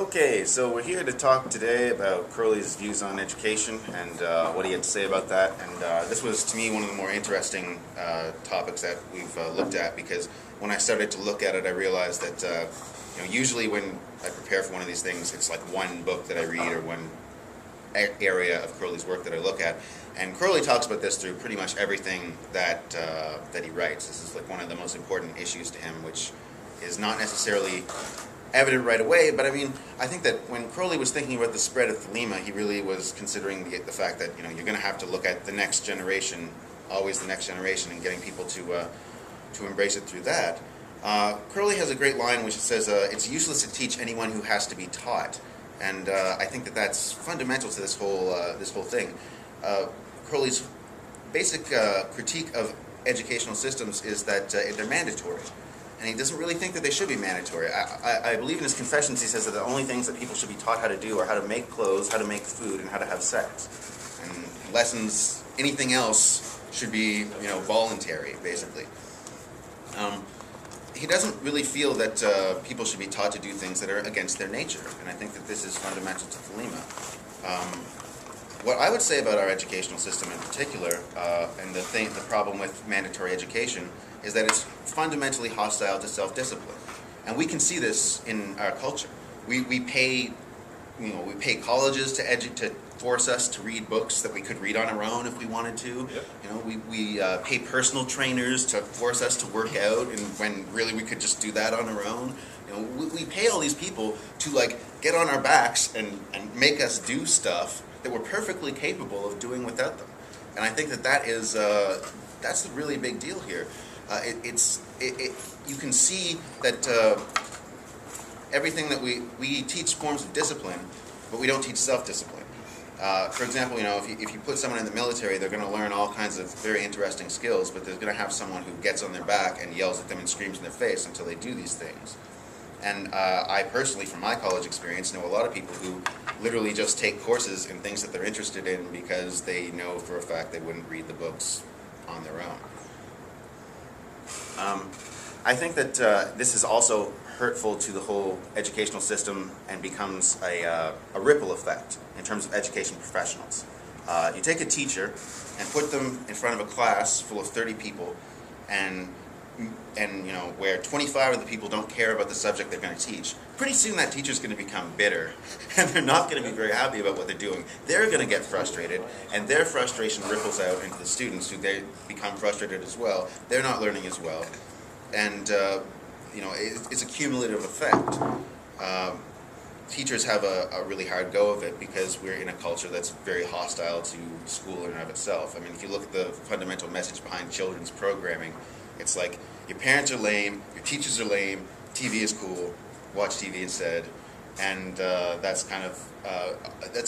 Okay, so we're here to talk today about Crowley's views on education and what he had to say about that. And this was, to me, one of the more interesting topics that we've looked at, because when I started to look at it, I realized that usually when I prepare for one of these things, it's like one book that I read or one area of Crowley's work that I look at. And Crowley talks about this through pretty much everything that that he writes. This is like one of the most important issues to him, which is not necessarily evident right away, but I mean, I think that when Crowley was thinking about the spread of Thelema, he really was considering the fact that you're going to have to look at the next generation, always the next generation, and getting people to embrace it through that. Crowley has a great line which says, "It's useless to teach anyone who has to be taught," and I think that that's fundamental to this whole thing. Crowley's basic critique of educational systems is that they're mandatory. And he doesn't really think that they should be mandatory. I believe in his Confessions he says that the only things that people should be taught how to do are how to make clothes, how to make food, and how to have sex. And lessons, anything else, should be voluntary, basically. He doesn't really feel that people should be taught to do things that are against their nature, and I think that this is fundamental to Thelema. What I would say about our educational system in particular, and the problem with mandatory education, is that it's fundamentally hostile to self-discipline, and we can see this in our culture. We pay colleges to force us to read books that we could read on our own if we wanted to. Yep. We pay personal trainers to force us to work out, and when really we could just do that on our own. We pay all these people to get on our backs and make us do stuff that we're perfectly capable of doing without them. And I think that that's the really big deal here. You can see that everything that we teach forms of discipline, but we don't teach self-discipline. For example, if you put someone in the military, they're going to learn all kinds of very interesting skills, but they're going to have someone who gets on their back and yells at them and screams in their face until they do these things. And I personally, from my college experience, know a lot of people who literally just take courses in things that they're interested in because they know for a fact they wouldn't read the books on their own. I think that this is also hurtful to the whole educational system and becomes a ripple effect in terms of education professionals. You take a teacher and put them in front of a class full of 30 people, and where 25 of the people don't care about the subject they're going to teach, pretty soon that teacher's going to become bitter, and they're not going to be very happy about what they're doing. They're going to get frustrated, and their frustration ripples out into the students, who they become frustrated as well. They're not learning as well, and it's a cumulative effect. Teachers have a really hard go of it because we're in a culture that's very hostile to school in and of itself. I mean, if you look at the fundamental message behind children's programming, it's like, your parents are lame, your teachers are lame, TV is cool, watch TV instead. And that's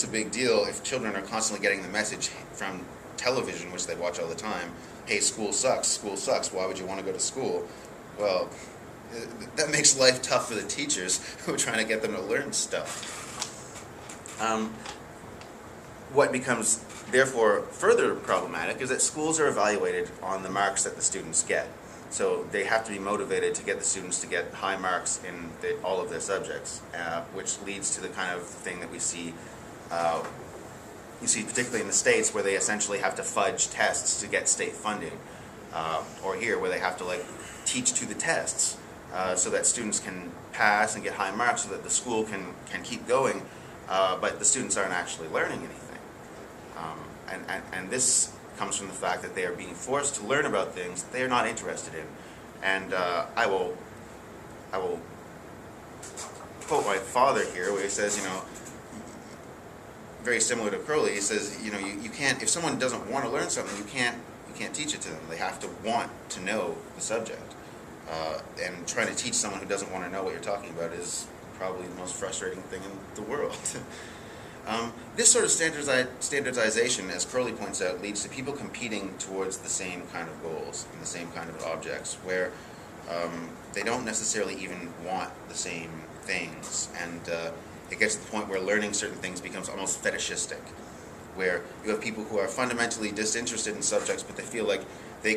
a big deal if children are constantly getting the message from television, which they watch all the time, hey, school sucks, why would you want to go to school? Well, that makes life tough for the teachers who are trying to get them to learn stuff. What becomes therefore further problematic is that schools are evaluated on the marks that the students get. So they have to be motivated to get the students to get high marks in all of their subjects, which leads to the kind of thing that we see, you see particularly in the States, where they essentially have to fudge tests to get state funding, or here where they have to teach to the tests so that students can pass and get high marks so that the school can keep going, but the students aren't actually learning anything. And this comes from the fact that they are being forced to learn about things that they are not interested in. And I will quote my father here, where he says, very similar to Crowley, he says, you can't, if someone doesn't want to learn something, you can't teach it to them. They have to want to know the subject. And trying to teach someone who doesn't want to know what you're talking about is probably the most frustrating thing in the world. This sort of standardization, as Crowley points out, leads to people competing towards the same kind of goals and the same kind of objects, where they don't necessarily even want the same things, and it gets to the point where learning certain things becomes almost fetishistic, where you have people who are fundamentally disinterested in subjects, but they feel like they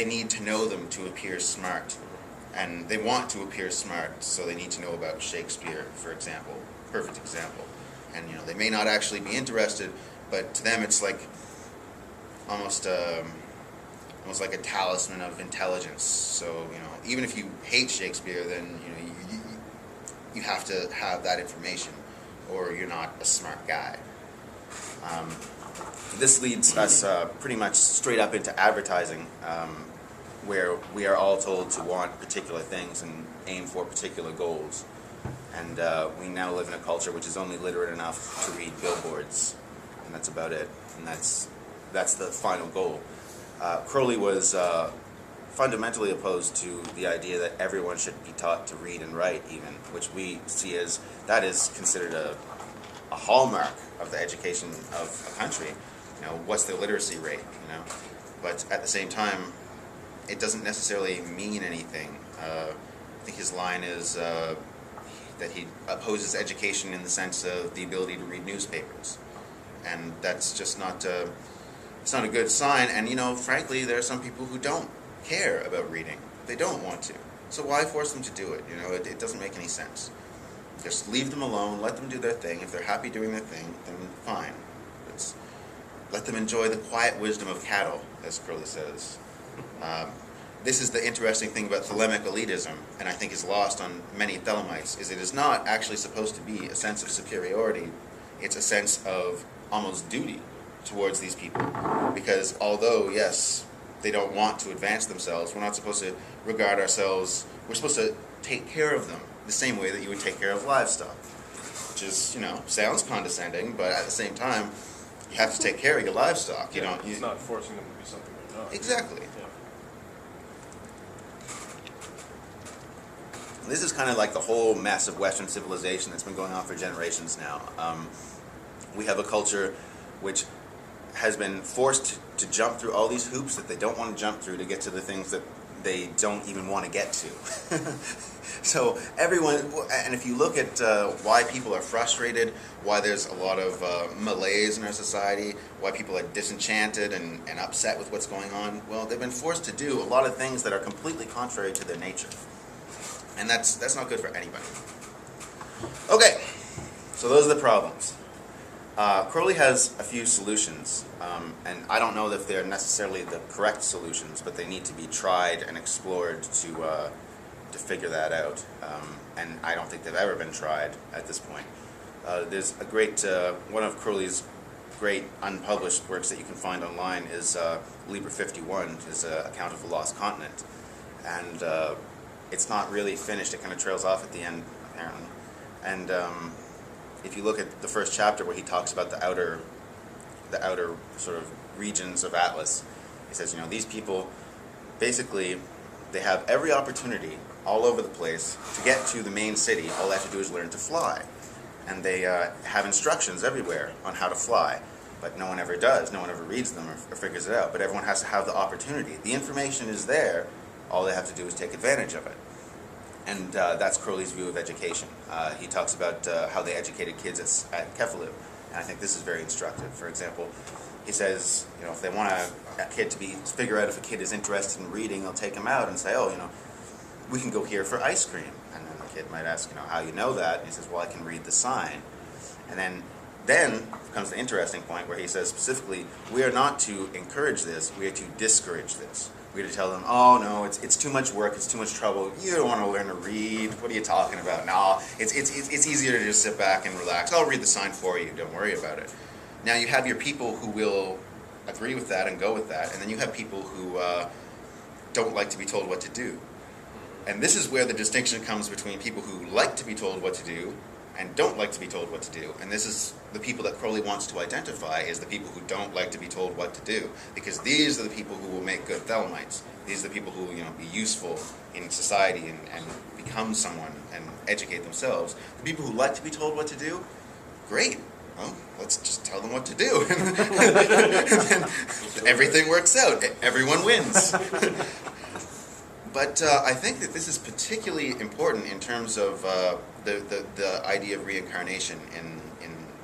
need to know them to appear smart. And they want to appear smart, so they need to know about Shakespeare, for example. Perfect example. And they may not actually be interested, but to them it's like almost like a talisman of intelligence. So even if you hate Shakespeare, then you have to have that information, or you're not a smart guy. This leads us pretty much straight up into advertising, where we are all told to want particular things and aim for particular goals. And we now live in a culture which is only literate enough to read billboards, and that's about it. And that's the final goal. Crowley was fundamentally opposed to the idea that everyone should be taught to read and write, even, which we see as that is considered a hallmark of the education of a country. What's the literacy rate? But at the same time, it doesn't necessarily mean anything. I think his line is that he opposes education in the sense of the ability to read newspapers, and that's just not. It's not a good sign. And frankly, there are some people who don't care about reading. They don't want to. So why force them to do it? It doesn't make any sense. Just leave them alone. Let them do their thing. If they're happy doing their thing, then fine. Let them enjoy the quiet wisdom of cattle, as Crowley says. This is the interesting thing about Thelemic elitism, and I think is lost on many Thelemites, is it is not actually supposed to be a sense of superiority. It's a sense of almost duty towards these people. Because although, yes, they don't want to advance themselves, we're not supposed to regard ourselves, we're supposed to take care of them the same way that you would take care of livestock. Which is, sounds condescending, but at the same time, you have to take care of your livestock. It's not forcing them to be something they're not. Exactly. Yeah. This is kind of like the whole mess of Western civilization that's been going on for generations now. We have a culture which has been forced to jump through all these hoops that they don't want to jump through to get to the things that they don't even want to get to. So everyone, and if you look at why people are frustrated, why there's a lot of malaise in our society, why people are disenchanted and upset with what's going on, well, they've been forced to do a lot of things that are completely contrary to their nature. And that's not good for anybody. Okay, so those are the problems. Crowley has a few solutions, and I don't know if they're necessarily the correct solutions, but they need to be tried and explored to figure that out. And I don't think they've ever been tried at this point. There's a great, one of Crowley's great unpublished works that you can find online is Liber 51, his account of the Lost Continent. And it's not really finished, it kind of trails off at the end, apparently. And if you look at the first chapter where he talks about the outer sort of regions of Atlas, he says, these people, basically, they have every opportunity all over the place to get to the main city. All they have to do is learn to fly. And they have instructions everywhere on how to fly, but no one ever does. No one ever reads them or figures it out, but everyone has to have the opportunity. The information is there. All they have to do is take advantage of it. And that's Crowley's view of education. He talks about how they educated kids at Kefaloon, and I think this is very instructive. For example, he says, if they want a kid to figure out if a kid is interested in reading, they'll take him out and say, we can go here for ice cream. And then the kid might ask, how you know that? And he says, well, I can read the sign. And then comes the interesting point where he says specifically, we are not to encourage this, we are to discourage this. We're to tell them, oh no, it's too much work, it's too much trouble, you don't want to learn to read, what are you talking about? No, it's easier to just sit back and relax. I'll read the sign for you, don't worry about it. Now you have your people who will agree with that and go with that, and then you have people who don't like to be told what to do. And this is where the distinction comes between people who like to be told what to do and don't like to be told what to do. And this is the people that Crowley wants to identify as the people who don't like to be told what to do. Because these are the people who will make good Thelemites. These are the people who will be useful in society and become someone and educate themselves. The people who like to be told what to do, great. Well, let's just tell them what to do. And then everything works out. Everyone wins. But I think that this is particularly important in terms of the idea of reincarnation in